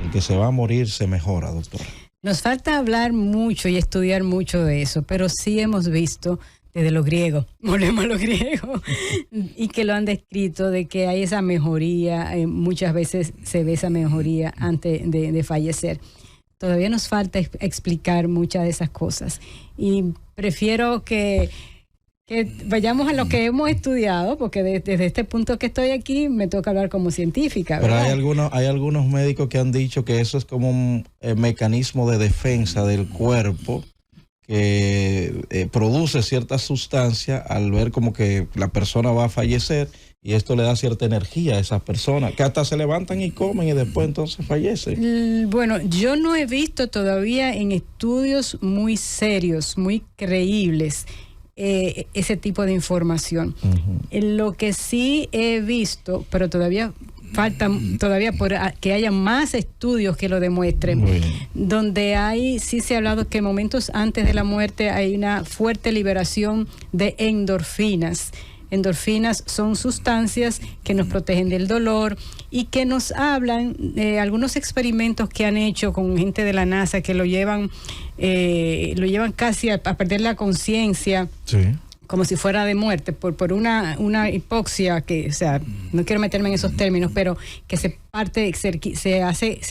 el que se va a morir se mejora, doctora? Nos falta hablar mucho y estudiar mucho de eso, pero sí hemos visto desde los griegos, volvemos a los griegos, y que lo han descrito, de que hay esa mejoría, muchas veces se ve esa mejoría antes de fallecer. Todavía nos falta explicar muchas de esas cosas y prefiero que vayamos a lo que hemos estudiado, porque desde este punto que estoy aquí me toca hablar como científica, ¿verdad? Pero hay algunos médicos que han dicho que eso es como un mecanismo de defensa del cuerpo que produce cierta sustancia al ver como que la persona va a fallecer, y esto le da cierta energía a esas personas que hasta se levantan y comen y después entonces fallecen. Bueno, yo no he visto todavía en estudios muy serios, muy creíbles, ese tipo de información. Lo que sí he visto, pero todavía falta por que haya más estudios que lo demuestren, donde sí se ha hablado que momentos antes de la muerte hay una fuerte liberación de endorfinas. Endorfinas son sustancias que nos protegen del dolor y que nos hablan de algunos experimentos que han hecho con gente de la NASA que lo llevan casi a perder la conciencia. Sí. Como si fuera de muerte, por una hipoxia que, o sea, no quiero meterme en esos términos, pero que se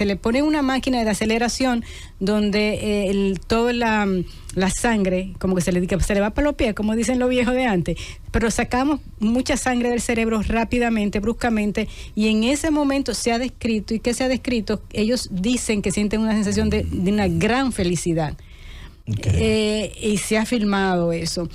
le pone una máquina de aceleración donde toda la sangre, como que se le va para los pies, como dicen los viejos de antes, pero sacamos mucha sangre del cerebro rápidamente, bruscamente, y en ese momento se ha descrito, ellos dicen que sienten una sensación de una gran felicidad. Okay. Y se ha filmado eso.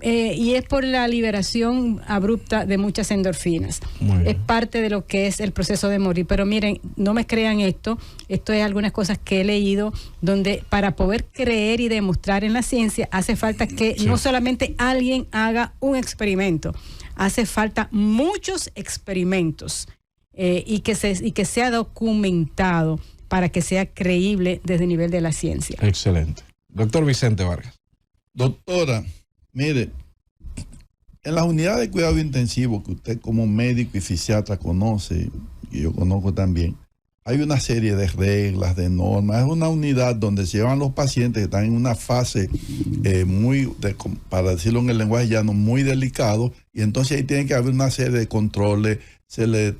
Y es por la liberación abrupta de muchas endorfinas. Es parte de lo que es el proceso de morir. Pero miren, no me crean esto es algunas cosas que he leído, donde para poder creer y demostrar en la ciencia hace falta que no solamente alguien haga un experimento, hace falta muchos experimentos y que sea documentado para que sea creíble desde el nivel de la ciencia. Excelente. Doctor Vicente Vargas. Doctora, mire, en las unidades de cuidado intensivo que usted como médico y fisiatra conoce, y yo conozco también, hay una serie de reglas, de normas. Es una unidad donde se llevan los pacientes que están en una fase para decirlo en el lenguaje llano, muy delicado, y entonces ahí tiene que haber una serie de controles, se le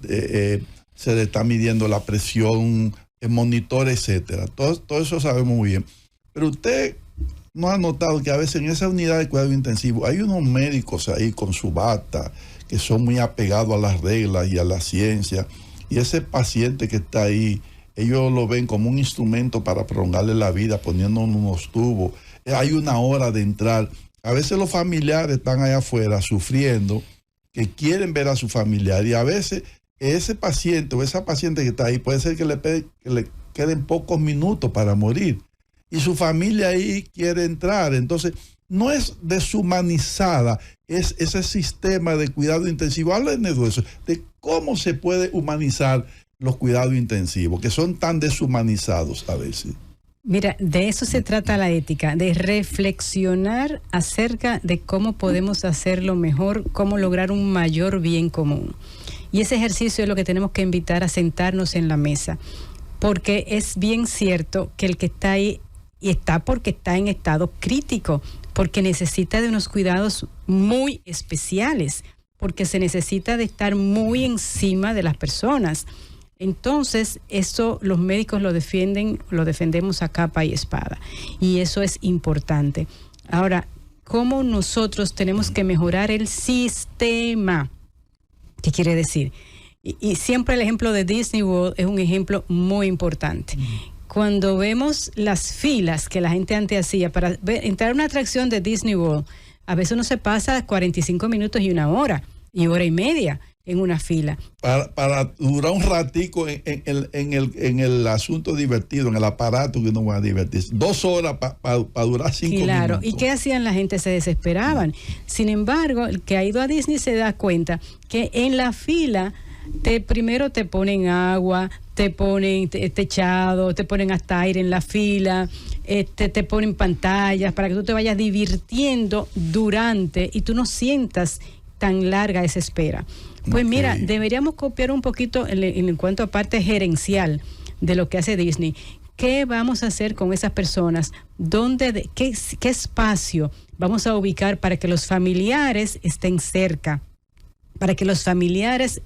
está midiendo la presión, el monitor, etcétera. Todo eso sabemos muy bien. Pero usted no ha notado que a veces en esa unidad de cuidado intensivo hay unos médicos ahí con su bata que son muy apegados a las reglas y a la ciencia, y ese paciente que está ahí, ellos lo ven como un instrumento para prolongarle la vida, poniéndole unos tubos. Hay una hora de entrar. A veces los familiares están allá afuera sufriendo, que quieren ver a su familiar, y a veces ese paciente o esa paciente que está ahí puede ser que le queden pocos minutos para morir, y su familia ahí quiere entrar. Entonces, no es deshumanizada, es ese sistema de cuidado intensivo. Háblenos de eso, de cómo se puede humanizar los cuidados intensivos, que son tan deshumanizados a veces. Mira, de eso se trata la ética, de reflexionar acerca de cómo podemos hacerlo mejor, cómo lograr un mayor bien común. Y ese ejercicio es lo que tenemos que invitar a sentarnos en la mesa, porque es bien cierto que el que está ahí y está porque está en estado crítico, porque necesita de unos cuidados muy especiales, porque se necesita de estar muy encima de las personas. Entonces, eso los médicos lo defendemos a capa y espada, y eso es importante. Ahora, ¿cómo nosotros tenemos que mejorar el sistema? ¿Qué quiere decir? Y siempre el ejemplo de Disney World es un ejemplo muy importante. Cuando vemos las filas que la gente antes hacía para entrar a una atracción de Disney World, a veces uno se pasa 45 minutos y una hora y media en una fila. Para durar un ratico en el asunto divertido, en el aparato que uno va a divertirse. 2 horas para durar 5 minutos. Claro, ¿y qué hacían la gente? Se desesperaban. Sin embargo, el que ha ido a Disney se da cuenta que en la fila primero te ponen agua, te ponen techado, te ponen hasta aire en la fila, te ponen pantallas para que tú te vayas divirtiendo durante y tú no sientas tan larga esa espera. Pues mira, deberíamos copiar un poquito en cuanto a parte gerencial de lo que hace Disney. ¿Qué vamos a hacer con esas personas? ¿Qué espacio vamos a ubicar para que los familiares estén cerca? Para que los familiares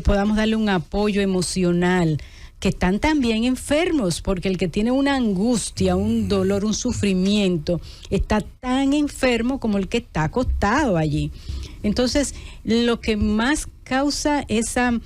podamos darle un apoyo emocional, que están también enfermos, porque el que tiene una angustia, un dolor, un sufrimiento, está tan enfermo como el que está acostado allí. Entonces, lo que más causa esa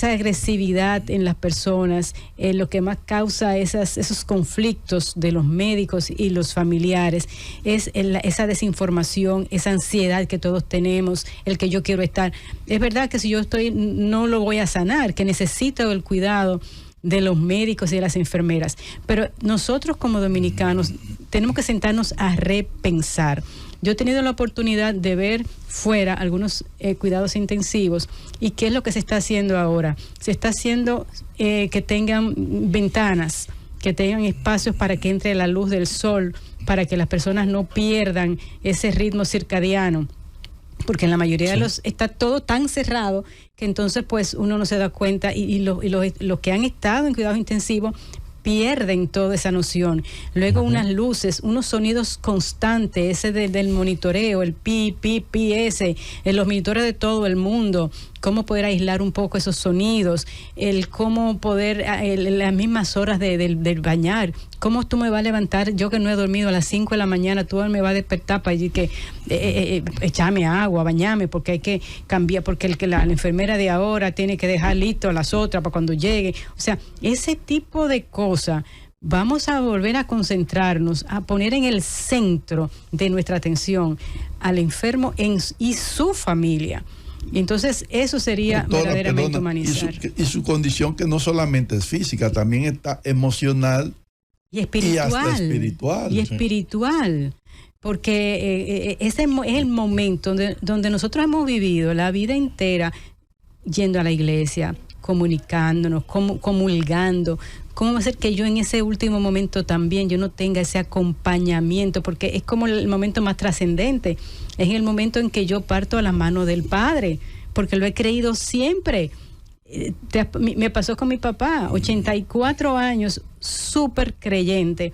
agresividad en las personas, lo que más causa esos conflictos de los médicos y los familiares, es esa desinformación, esa ansiedad que todos tenemos, el que yo quiero estar. Es verdad que si yo estoy, no lo voy a sanar, que necesito el cuidado de los médicos y de las enfermeras, pero nosotros como dominicanos tenemos que sentarnos a repensar. Yo he tenido la oportunidad de ver fuera algunos cuidados intensivos, y qué es lo que se está haciendo ahora. Se está haciendo que tengan ventanas, que tengan espacios para que entre la luz del sol, para que las personas no pierdan ese ritmo circadiano, porque en la mayoría de los está todo tan cerrado que entonces pues uno no se da cuenta, y los que han estado en cuidados intensivos pierden toda esa noción. Luego unas luces, unos sonidos constantes, ese del monitoreo, el pi, ese, en los monitores de todo el mundo, cómo poder aislar un poco esos sonidos, el cómo poder, las mismas horas del bañar, cómo tú me vas a levantar, yo que no he dormido a las 5 de la mañana, tú me vas a despertar para decir que echame agua, bañame, porque hay que cambiar, porque la enfermera de ahora tiene que dejar listo a las otras para cuando llegue. O sea, ese tipo de cosas, vamos a volver a concentrarnos, a poner en el centro de nuestra atención al enfermo y su familia. Y entonces eso sería verdaderamente humanizar. Y su condición, que no solamente es física, también está emocional y espiritual. Y hasta espiritual. Y espiritual. Porque ese es el momento donde nosotros hemos vivido la vida entera yendo a la iglesia, comunicándonos, comulgando. ¿Cómo va a ser que yo en ese último momento también yo no tenga ese acompañamiento? Porque es como el momento más trascendente. Es el momento en que yo parto a la mano del Padre, porque lo he creído siempre. Me pasó con mi papá, 84 años, súper creyente.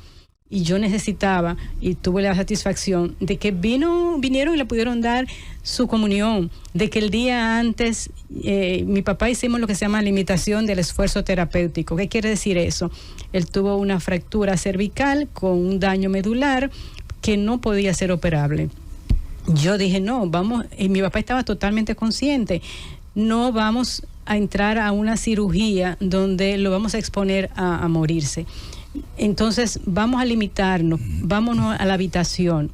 Y yo necesitaba, y tuve la satisfacción de que vinieron y le pudieron dar su comunión, de que el día antes mi papá hicimos lo que se llama limitación del esfuerzo terapéutico. ¿Qué quiere decir eso? Él tuvo una fractura cervical con un daño medular que no podía ser operable. Yo dije, no, vamos, y mi papá estaba totalmente consciente, no vamos a entrar a una cirugía donde lo vamos a exponer a morirse. Entonces vamos a limitarnos, vámonos a la habitación.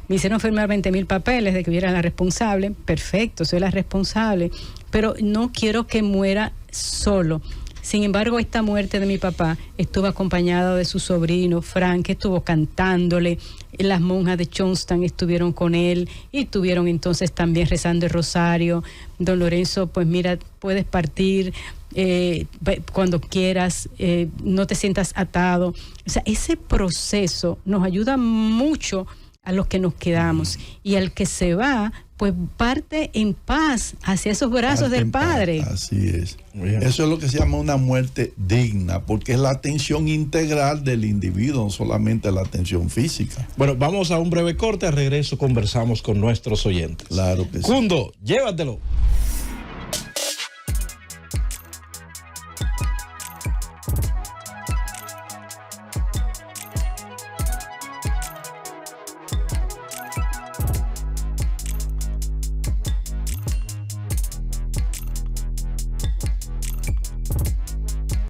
Me hicieron firmar 20,000 papeles de que yo era la responsable. Perfecto, soy la responsable, pero no quiero que muera solo. Sin embargo, esta muerte de mi papá estuvo acompañada de su sobrino Frank, que estuvo cantándole. Las monjas de Johnstown estuvieron con él y estuvieron entonces también rezando el rosario. Don Lorenzo, pues mira, puedes partir cuando quieras, no te sientas atado. O sea, ese proceso nos ayuda mucho a los que nos quedamos, y al que se va, pues parte en paz hacia esos brazos del Padre. Así es. Eso es lo que se llama una muerte digna, porque es la atención integral del individuo, no solamente la atención física. Bueno, vamos a un breve corte, al regreso conversamos con nuestros oyentes. Claro que sí. Cundo, llévatelo.